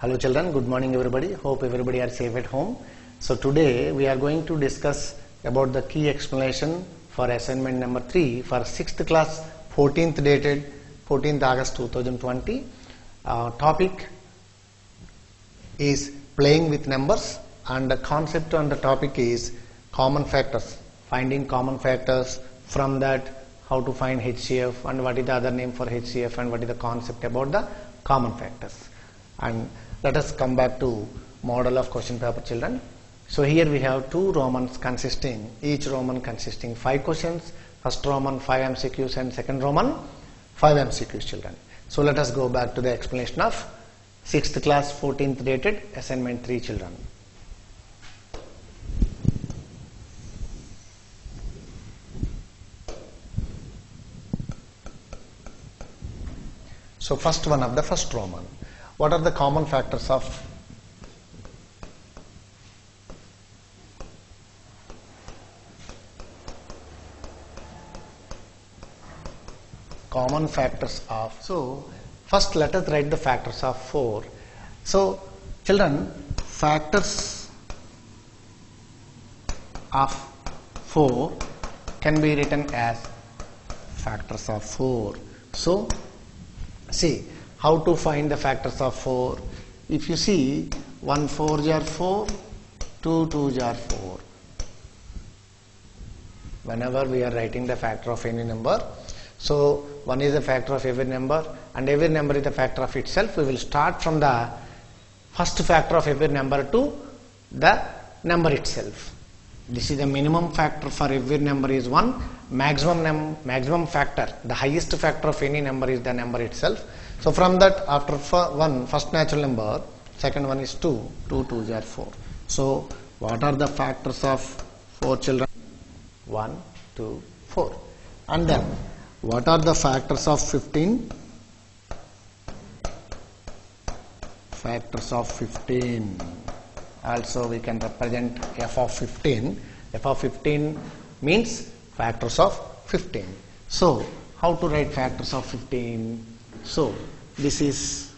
Hello children, good morning everybody. Hope everybody are safe at home. So today we are going to discuss about the key explanation for assignment number 3 for 6th class 14th dated 14th August 2020. Topic is playing with numbers and the concept on the topic is common factors. Finding common factors, from that how to find HCF and what is the other name for HCF and what is the concept about the common factors. And let us come back to model of question paper, children. So here we have two Romans consisting, each Roman consisting 5 questions. First Roman 5 MCQs and second Roman 5 MCQs, children. So let us go back to the explanation of 6th class 14th dated assignment 3, children. So first one of the first Roman. What are the common factors of so first let us write the factors of 4. So children, factors of 4 can be written as factors of 4. So see how to find the factors of 4. If you see 1 4 are 4, 2 2 are 4. Whenever we are writing the factor of any number, so 1 is the factor of every number and every number is the factor of itself. We will start from the first factor of every number to the number itself. This is the minimum factor for every number is 1. Maximum factor, the highest factor of any number is the number itself. So from that, after first natural number, second one is 2, 2 2 are 4. So what are the factors of 4, children? 1 2 4. And then what are the factors of 15? Factors of 15. Also we can represent f of 15. F of 15 means factors of 15. So how to write factors of 15? So this is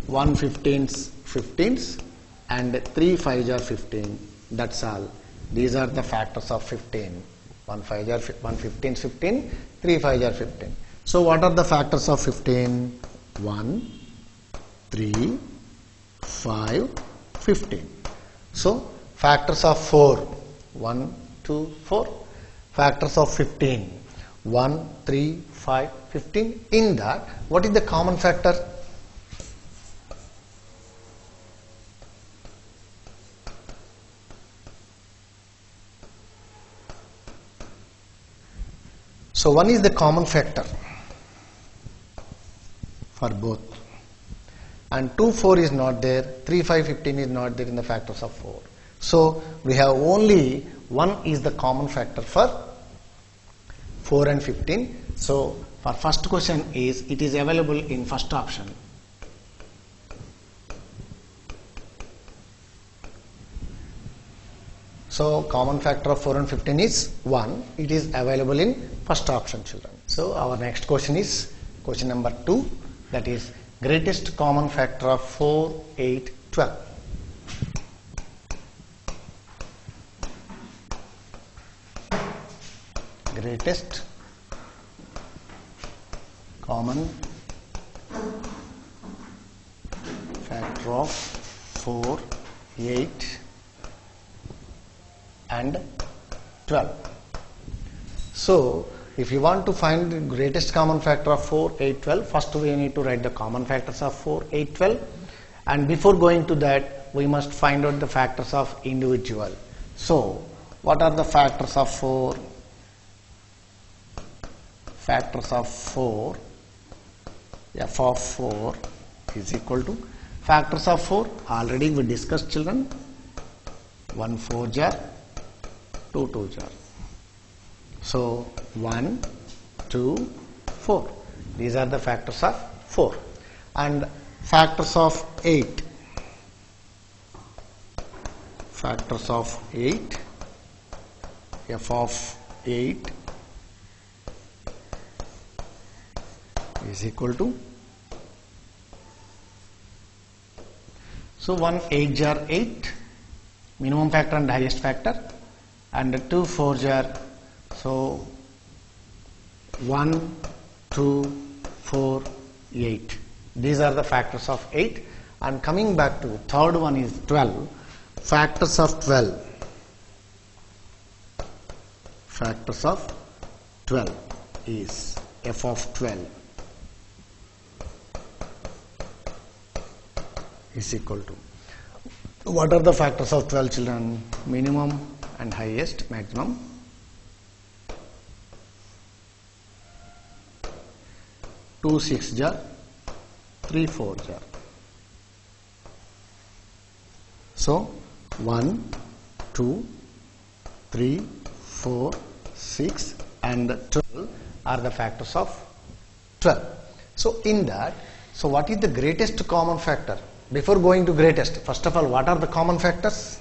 1 15s and 3 5s are 15. That's all. These are the factors of 15. 1 5s are 1 15s 15, 3 5s are 15. So what are the factors of 15? 1 3 5 15. So factors of 4, 1 2 4. Factors of 15, 1 3 5 15. In that, what is the common factor? So 1 is the common factor for both, and 2 4 is not there, 3 5 15 is not there in the factors of 4. So we have only 1 is the common factor for 4 and 15. So for first question is, it is available in first option. So common factor of 4 and 15 is 1. It is available in first option, children. So our next question is question number 2, that is greatest common factor of 4 8 12. Greatest common factor of 4 8 and 12. So if you want to find the greatest common factor of 4 8 12, first we need to write the common factors of 4 8 12, and before going to that we must find out the factors of individual. So what are the factors of 4? Factors of 4, f of 4 is equal to factors of 4 already we discussed, children. 1 4 jar, 2 2 jar. So 1 2 4. These are the factors of 4. And factors of 8. Factors of 8, f of 8 is equal to, so 1 8 are 8, minimum factor and highest factor, and 2 4 are, so 1 2 4 8. These are the factors of 8. And coming back to third one is 12. Factors of 12. Factors of 12 is f of 12 is equal to, what are the factors of 12, children? Minimum and highest, maximum. Two 6 jar, 3 4 jar. So 1 2 3 4 6 and 12 are the factors of 12. So in that, so what is the greatest common factor? Before going to greatest, first of all, what are the common factors?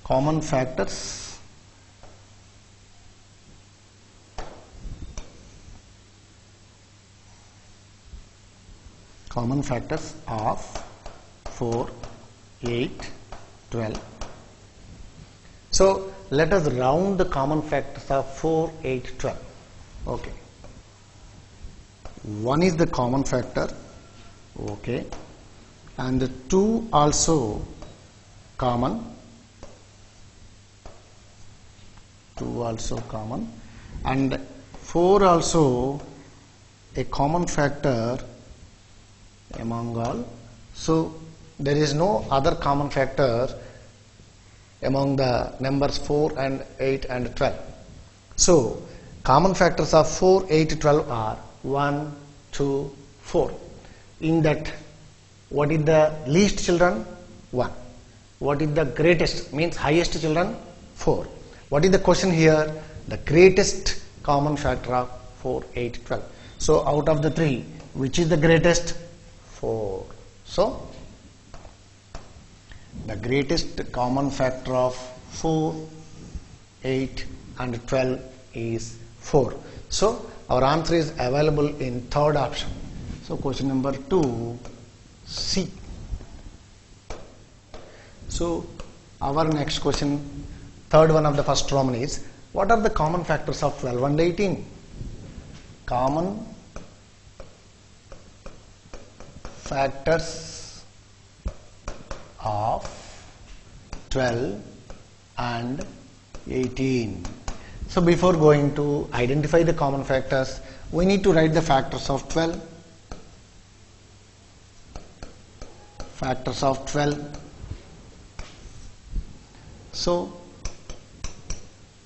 Common factors. Common factors of 4, 8, 12. So let us round the common factors of 4, 8, 12. Okay. 1 is the common factor. Okay. And 2 also common. 2 also common. And 4 also a common factor among all. So there is no other common factor among the numbers 4 and 8 and 12. So common factors of 4, 8, 12 are 1, 2, 4. In that, what is the least, children? 1. What is the greatest, means highest, children? 4. What is the question here? The greatest common factor of 4, 8, 12. So out of the 3, which is the greatest? 4. So the greatest common factor of 4, 8 and 12 is 4. So our answer is available in third option. So question number 2, C. So our next question, third one of the first Roman is, what are the common factors of 12 and 18? Common factors of 12 and 18. So before going to identify the common factors, we need to write the factors of 12. Factors of 12. So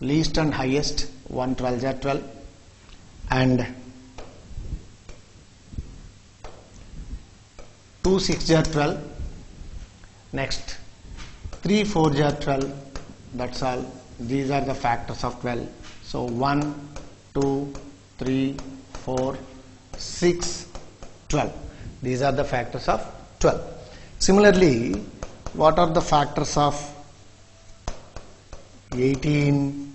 least and highest, 1 12 are 12, and 2 6 are 12. Next 3 4 are 12. That's all. These are the factors of 12. So 1 2 3 4 6 12. These are the factors of 12. Similarly, what are the factors of 18?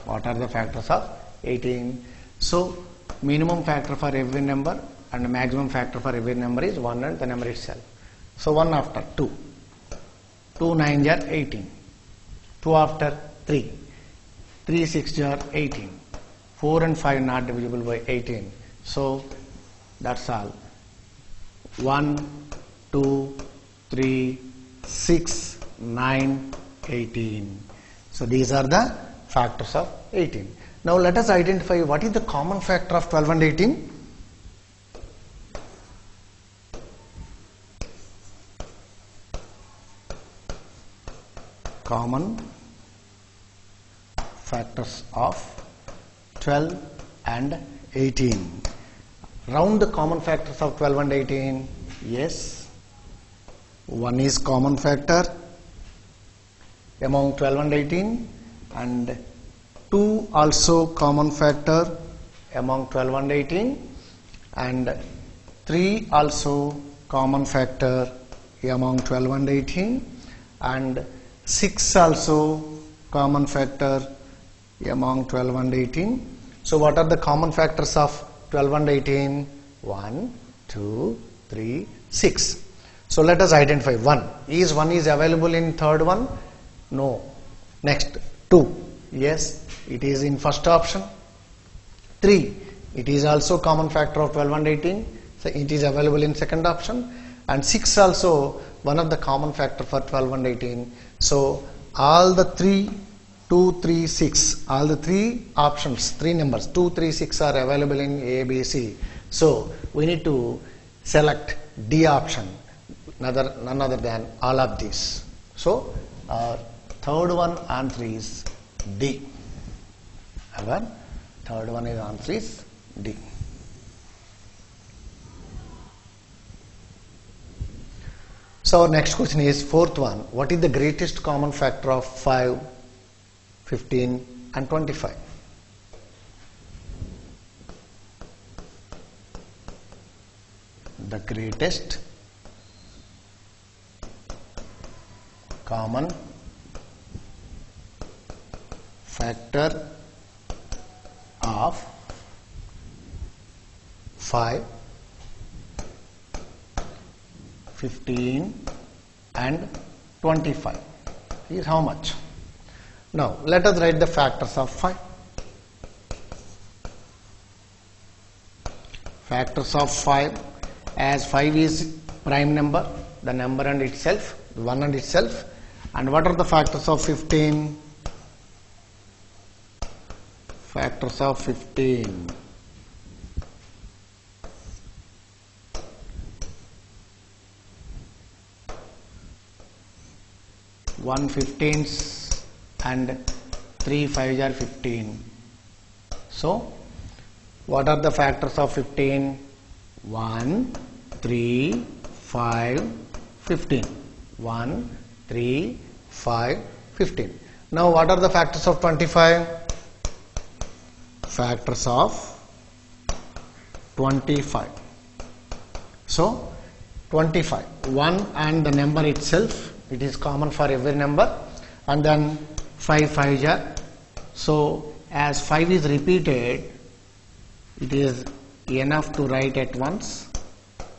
What are the factors of 18? So minimum factor for every number and maximum factor for every number is 1 and the number itself. So 1 after 2. 2 9 are 18. 2 after 3. 3 6 are 18. 4 and 5 not divisible by 18. So that's all. 1 2 3 6 9 18. So these are the factors of 18. Now let us identify what is the common factor of 12 and 18. Common factors of 12 and 18. Round the common factors of 12 and 18. Yes. 1 is common factor among 12 and 18, and 2 also common factor among 12 and 18, and 3 also common factor among 12 and 18, and 6 also common factor among 12 and 18. So what are the common factors of 12 and 18? 1, 2, 3, 6. So let us identify 1. Is 1 is available in third one? No. Next 2. Yes, it is in first option. 3. It is also common factor of 12 and 18. So it is available in second option. And 6 also one of the common factor for 12 and 18. So all the 3, 2, 3, 6, all the 3 options, 3 numbers, 2, 3, 6 are available in A, B, C. So we need to select D option, none other than all of these. So our third one answer is D. Our third one is answer is D. So our next question is fourth one. What is the greatest common factor of 5, 15 and 25? The greatest common factor of 5, 15 and 25 is how much? Now let us write the factors of 5. Factors of 5, as 5 is prime number, the number and itself, the one and itself. And what are the factors of 15? Factors of 15. 1 15s and 3 5s are 15. So what are the factors of 15? 1, 3, 5, 15. 1, 3, 5, 15. Now what are the factors of 25? Factors of 25. So 25. 1 and the number itself, it is common for every number, and then 5 5s are. So as 5 is repeated, it is enough to write at once.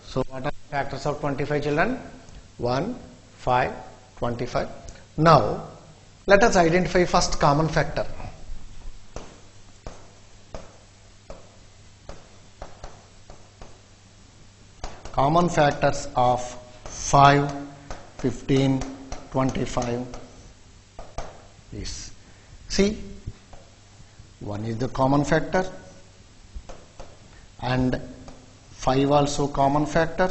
So what are the factors of 25, children? 1, 5, 25. Now let us identify first common factor. Common factors of 5, 15, 25 is, see, 1 is the common factor and 5 also common factor.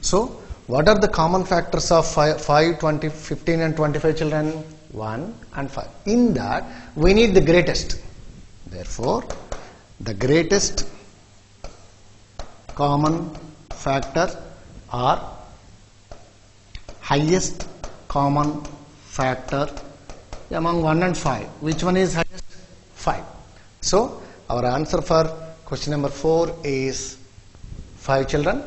So what are the common factors of 5, 20, 15 and 25, children? 1 and 5. In that we need the greatest. Therefore the greatest common factor or highest common factor among 1 and 5. Which one is highest? 5. So our answer for question number 4 is 5, children.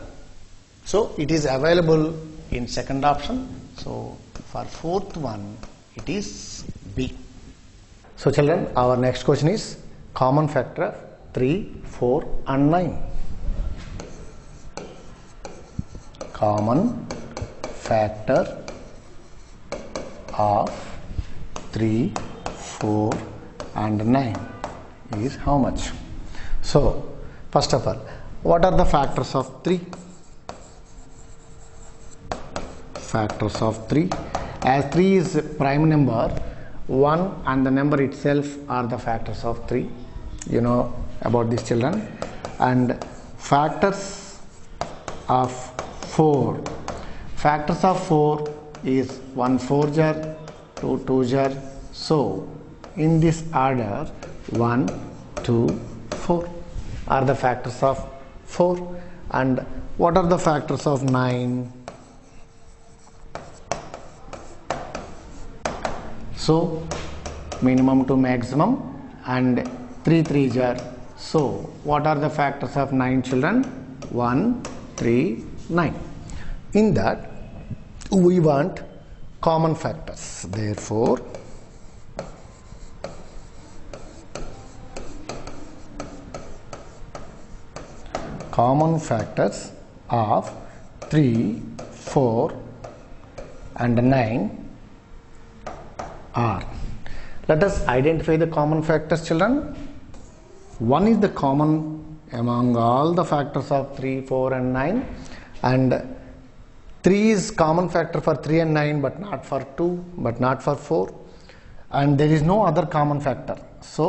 So it is available in second option. So for fourth one it is B. So children, our next question is common factor of 3, 4 and 9. Common factor of 3, 4 and 9 is how much? So first of all, what are the factors of 3? Factors of 3. As 3 is prime number, 1 and the number itself are the factors of 3. You know about these, children. And factors of 4. Factors of 4 is 1 4 jar, 2 2 jar. So in this order 1, 2, 4 are the factors of 4. And what are the factors of 9? So minimum to maximum and 3 3 jar. So what are the factors of 9, children? 1, 3, 9. In that we want common factors. Therefore, common factors of 3, 4 and 9 are. Let us identify the common factors, children. 1 is the common among all the factors of 3, 4 and 9, and 3 is common factor for 3 and 9 but not for 2, but not for 4, and there is no other common factor. So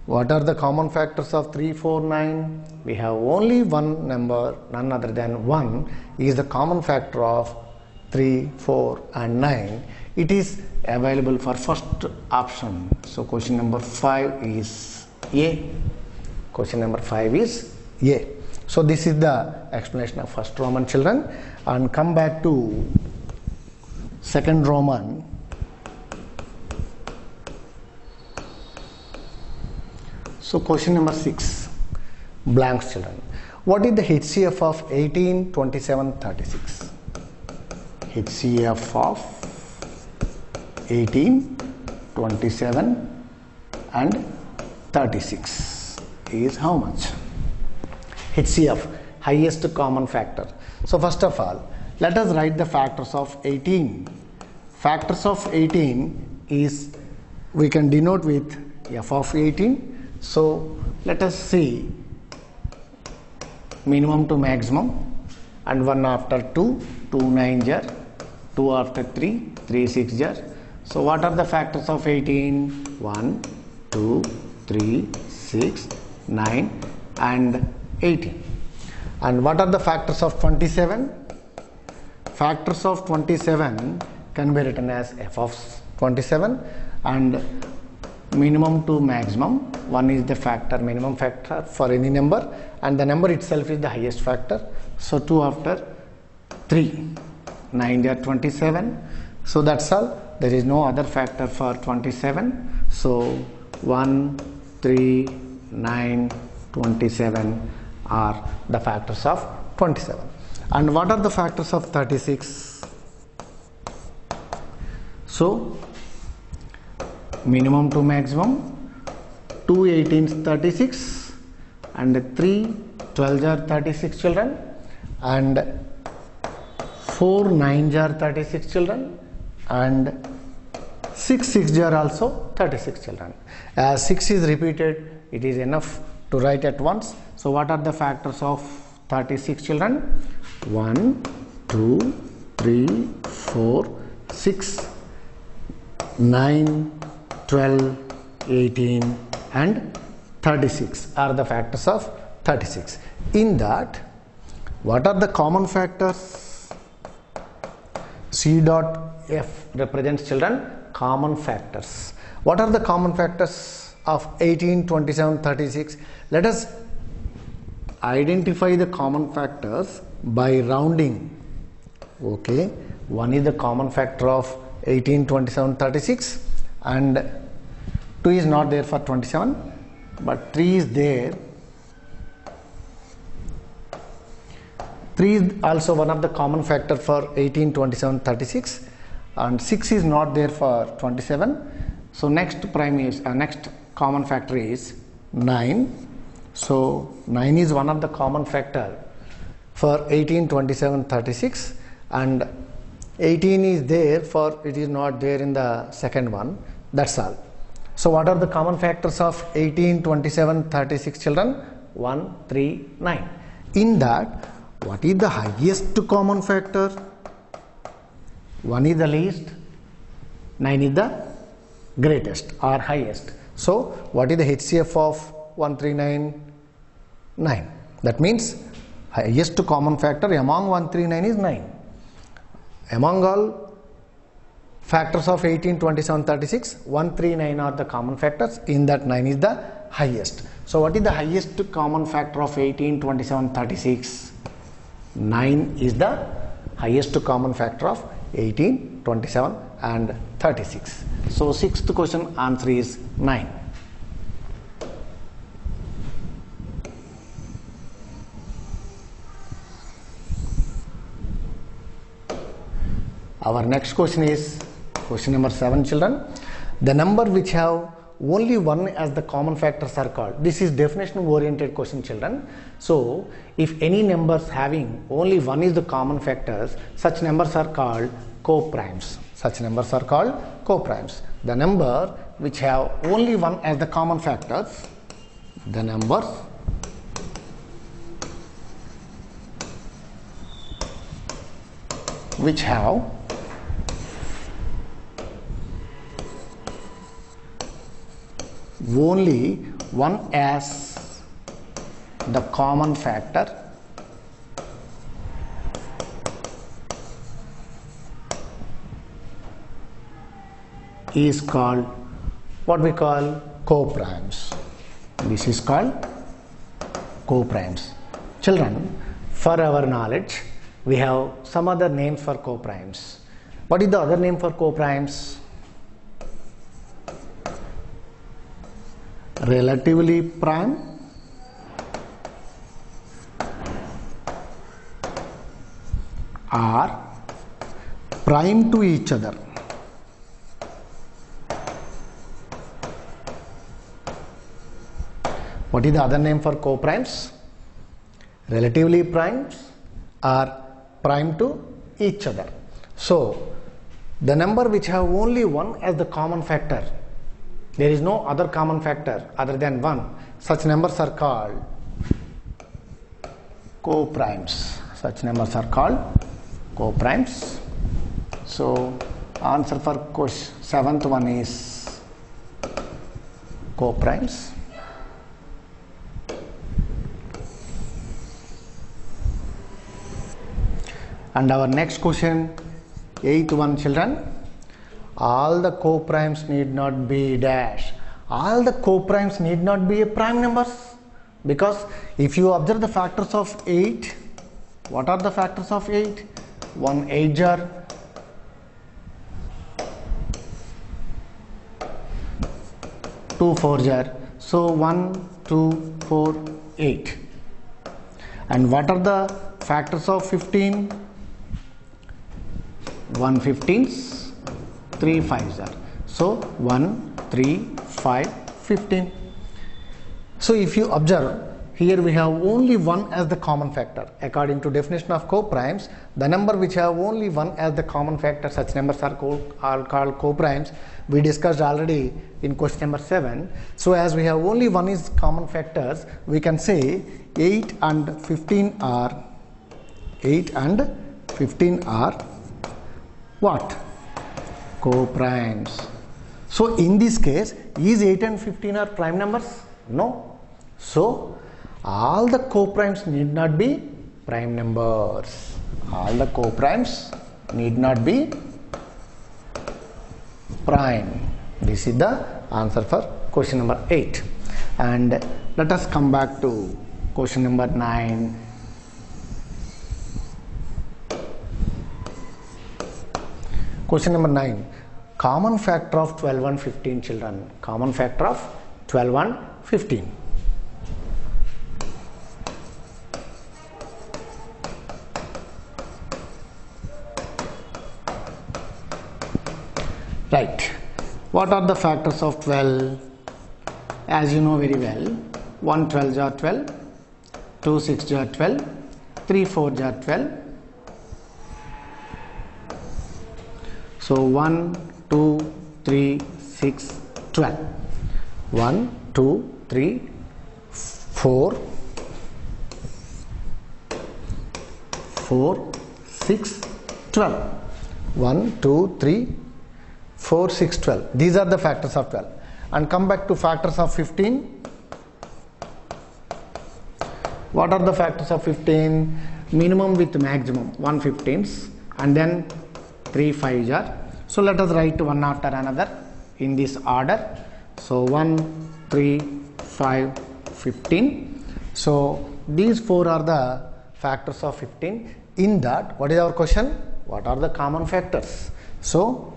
what are the common factors of 3, 4, 9? We have only one number, none other than 1 is the common factor of 3, 4 and 9. It is available for first option. So question number 5 is A. Question number 5 is A. So this is the explanation of first Roman, children, and come back to second Roman. So question number 6, blanks, children. What is the HCF of 18, 27, 36? HCF of 18, 27 and 36 is how much? HCF, highest common factor. So first of all, let us write the factors of 18. Factors of 18 is, we can denote with f of 18. So let us see minimum to maximum, and 1 after 2, 2 9 jar, 2 after 3, 3 6 jar. So what are the factors of 18? 1, 2, 3, 6, 9 and 18. And what are the factors of 27? Factors of 27 can be written as f of 27, and minimum to maximum, 1 is the factor, minimum factor for any number, and the number itself is the highest factor. So 2 after 3, 9 are 27. So that's all. There is no other factor for 27. So 1, 3, 9, 27 are the factors of 27. And what are the factors of 36? So minimum to maximum, 2 18s 36 and 3 12s are 36, children, and 4 9s are 36, children, and 6 6s are also 36, children. As 6 is repeated, it is enough to write at once. So what are the factors of 36, children? 1, 2, 3, 4, 6, 9, 12, 18 and 36 are the factors of 36. In that, what are the common factors? C dot F represents, children, common factors. What are the common factors of 18, 27, 36? Let us identify the common factors by rounding. Okay, 1 is the common factor of 18, 27, 36, and 2 is not there for 27, but 3 is there. 3 is also one of the common factor for 18, 27, 36, and 6 is not there for 27. So next prime is next common factor is 9. So 9 is one of the common factor for 18, 27, 36, and 18 is there, for it is not there in the second one. That's all. So what are the common factors of 18, 27, 36, children? 1, 3, 9. In that, what is the highest common factor? 1 is the least, 9 is the greatest or highest. So what is the HCF of 139? 9. That means highest common factor among 139 is 9. Among all factors of 18, 27, 36, 139 are the common factors. In that, 9 is the highest. So what is the highest common factor of 18, 27, 36? 9 is the highest common factor of 18, 27 and 36. So sixth question answer is 9. Our next question is question number 7, children. The number which have only 1 as the common factors are called. This is definition oriented question, children. So if any numbers having only 1 is the common factors, such numbers are called co-primes. Such numbers are called co-primes. The number which have only 1 as the common factors, the numbers which have only 1 as the common factor is called what we call co-primes. This is called co-primes. Children, for our knowledge, we have some other names for co-primes. What is the other name for co-primes? Relatively prime, are prime to each other. What is the other name for co-primes? Relatively primes are prime to each other. So the number which have only 1 as the common factor, there is no other common factor other than 1, such numbers are called co-primes. Such numbers are called co-primes. So answer for question 7th one is co-primes. And our next question, 8th one, children. All the co-primes need not be dash. All the co-primes need not be a prime numbers, because if you observe the factors of 8, what are the factors of 8? 1 8 jar, 2 4 jar. So 1 2 4 8. And what are the factors of 15? 1 15s, 3 5s are. So 1 3 5 15. So if you observe, here we have only 1 as the common factor. According to definition of co-primes, the number which have only 1 as the common factor, such numbers are called co-primes. We discussed already in question number 7. So as we have only 1 is common factors, we can say 8 and 15 are what? Co-primes. So in this case, is 8 and 15 are prime numbers? No. So all the co-primes need not be prime numbers. All the co-primes need not be prime. This is the answer for question number 8. And let us come back to question number 9. Question number 9. Common factor of 12 and 15, children. Common factor of 12 and 15. Right. What are the factors of 12? As you know very well, 1 12 are 12, 2 6 are 12, 3 4 are 12. So 1 2 3 6 12. 1 2 3 4 4 6 12. 1 2 3 4 6 12. These are the factors of 12. And come back to factors of 15. What are the factors of 15? Minimum with maximum, 1 15s, and then 3 5s are. So let us write one after another in this order. So 1 3 5 15. So these 4 are the factors of 15. In that, what is our question? What are the common factors? So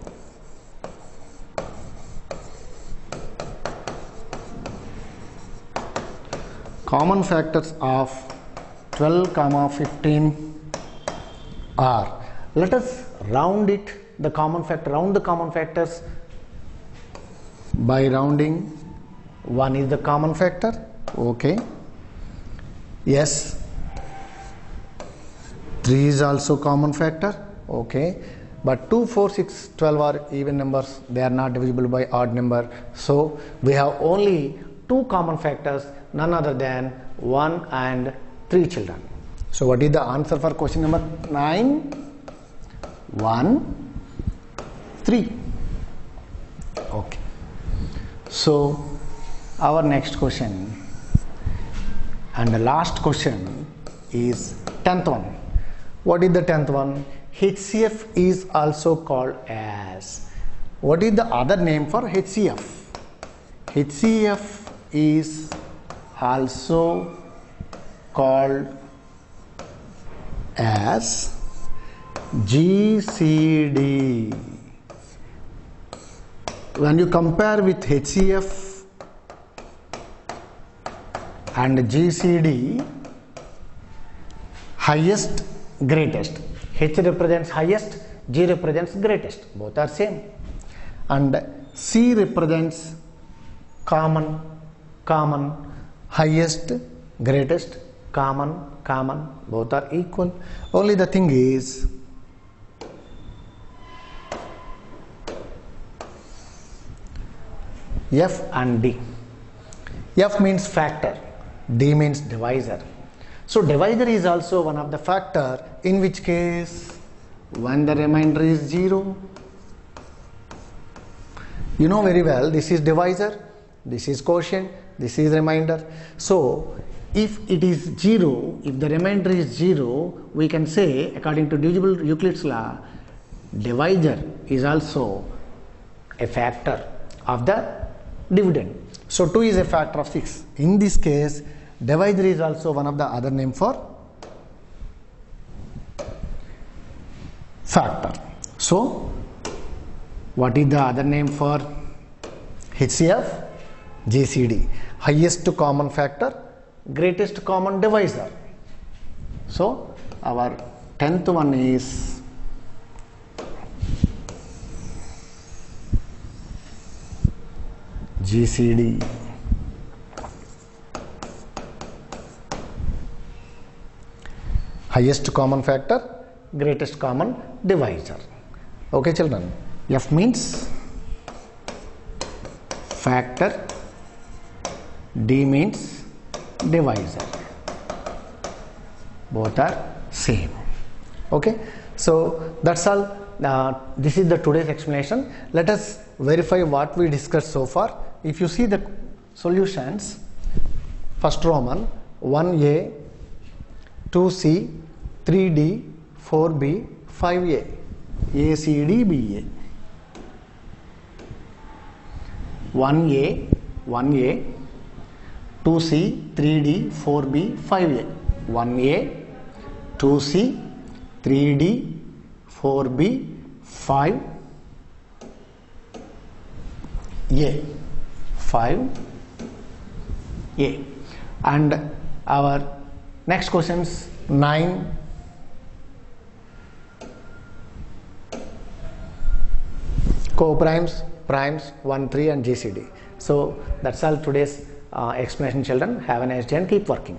common factors of 12 15 are, let us round it, the common factor, round the common factors by rounding. 1 is the common factor, okay. Yes, 3 is also common factor, okay. But 2, 4, 6, 12 are even numbers, they are not divisible by odd number. So we have only 2 common factors, none other than 1 and 3 children. So what is the answer for question number 9? 1, 3. Okay. So our next question and the last question is 10th one. What is the 10th one? HCF is also called as. What is the other name for HCF? HCF is also called as GCD. When you compare with HCF and GCD, highest, greatest. H represents highest, G represents greatest. Both are same. And C represents common, common, highest, greatest, common, common. Both are equal. Only the thing is, F and D. F means factor, D means divisor. So divisor is also one of the factor, in which case when the remainder is 0. You know very well, this is divisor, this is quotient, this is remainder. So if it is 0, if the remainder is 0, we can say according to divisible Euclid's law, divisor is also a factor of the dividend. So 2 is a factor of 6. In this case, divisor is also one of the other name for factor. So what is the other name for HCF? GCD. Highest common factor, greatest common divisor. So our 10th one is GCD. Highest common factor, greatest common divisor. Okay children, F means factor, D means divisor. Both are same. Okay, so that's all. This is the today's explanation. Let us verify what we discussed so far. If you see the solutions, first Roman 1A, 2C, 3D, 4B, 5A, ACD, BA. 1A, 2C, 3D, 4B, 5A. 1A, 2C, 3D, 4B, 5A. 5A. And our next questions 9, co-primes, primes, 1, 3 and GCD. So that's all today's explanation children. Have a nice day and keep working.